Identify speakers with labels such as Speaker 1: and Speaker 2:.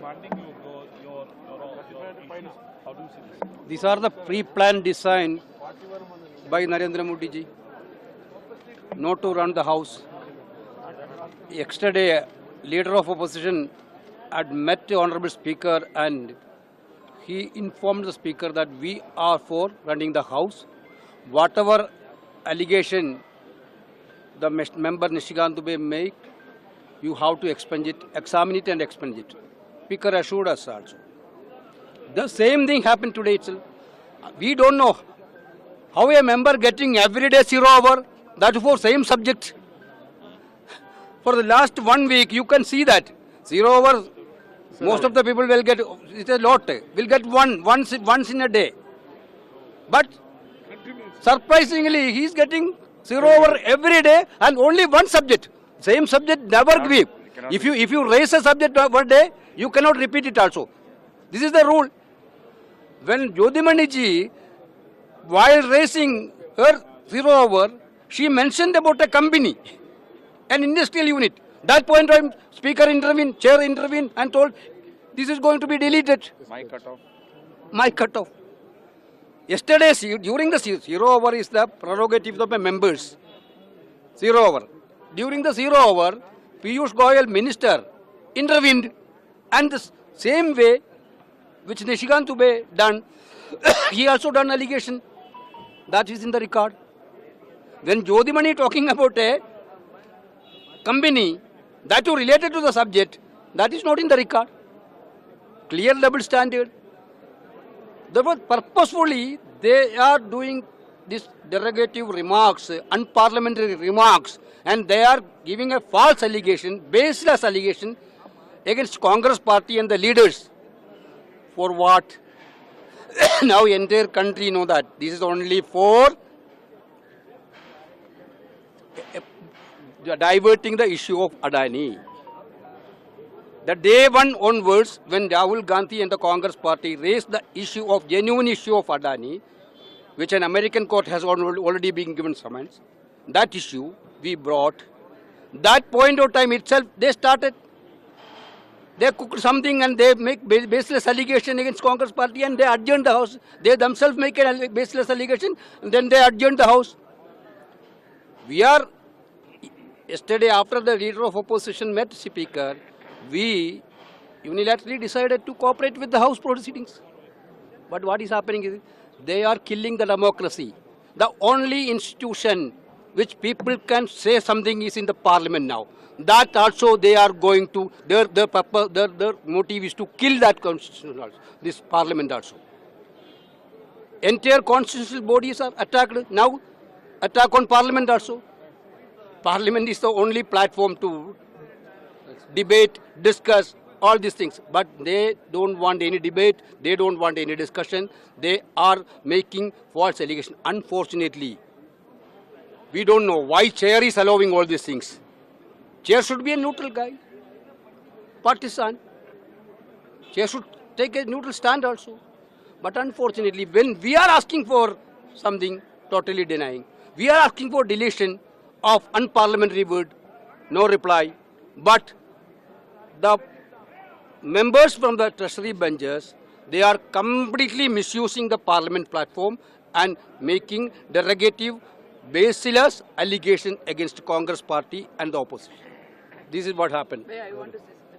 Speaker 1: funding your issues? How do you see this?
Speaker 2: These are the pre-planned design by Narendra Modi ji, not to run the house. Yesterday, leader of opposition had met the honorable speaker and he informed the speaker that we are for running the house. Whatever allegation the member Nishikant Dubey make, you have to examine it and expunge it. Speaker assured us also. The same thing happened today itself. We don't know how a member getting every day 0 hour, that for same subject. For the last 1 week, you can see that 0 hours. Most of the people will get, it's a lot, will get once in a day. But surprisingly, he is getting 0 hour every day and only one subject. Same subject never give. If you raise a subject one day, you cannot repeat it also. This is the rule. When Jyotimani ji, while raising her 0 hour, she mentioned about a company, an industrial unit. That point time, speaker intervened, chair intervened and told, this is going to be deleted.
Speaker 1: My cutoff.
Speaker 2: My cutoff. Yesterday, during the 0 hour is the prerogative of the members. 0 hour. During the 0 hour, Piyush Goyal, minister, intervened. And the same way, which Nishikant Dubey done, he also done allegation. That is in the record. When Jyotimani talking about a company that is related to the subject, that is not in the record. Clear double standard. Therefore, purposefully, they are doing these derogative remarks, unparliamentary remarks, and they are giving a false allegation, baseless allegation against Congress party and the leaders. For what? Now entire country know that this is only for diverting the issue of Adani. The day one onwards, when Rahul Gandhi and the Congress party raised the issue of genuine issue of Adani, which an American court has already been given summons, that issue we brought. That point of time itself, they started. They cooked something and they make baseless allegation against Congress party and they adjourn the house. They themselves make a baseless allegation and then they adjourn the house. We are, yesterday after the leader of opposition met speaker, we unilaterally decided to cooperate with the house proceedings. But what is happening is, they are killing the democracy. The only institution which people can say something is in the parliament now. That also they are going to, their motive is to kill that constitution also, this parliament also. Entire constitutional bodies are attacked now, attack on parliament also. Parliament is the only platform to debate, discuss, all these things. But they don't want any debate, they don't want any discussion. They are making false allegations. Unfortunately, we don't know why chair is allowing all these things. Chair should be a neutral guy, partisan. Chair should take a neutral stand also. But unfortunately, when we are asking for something, totally denying. We are asking for deletion of unparliamentary word, no reply. But the members from the treasury benches, they are completely misusing the parliament platform and making derogative, baseless allegation against Congress party and the opposition. This is what happened.
Speaker 3: I want to say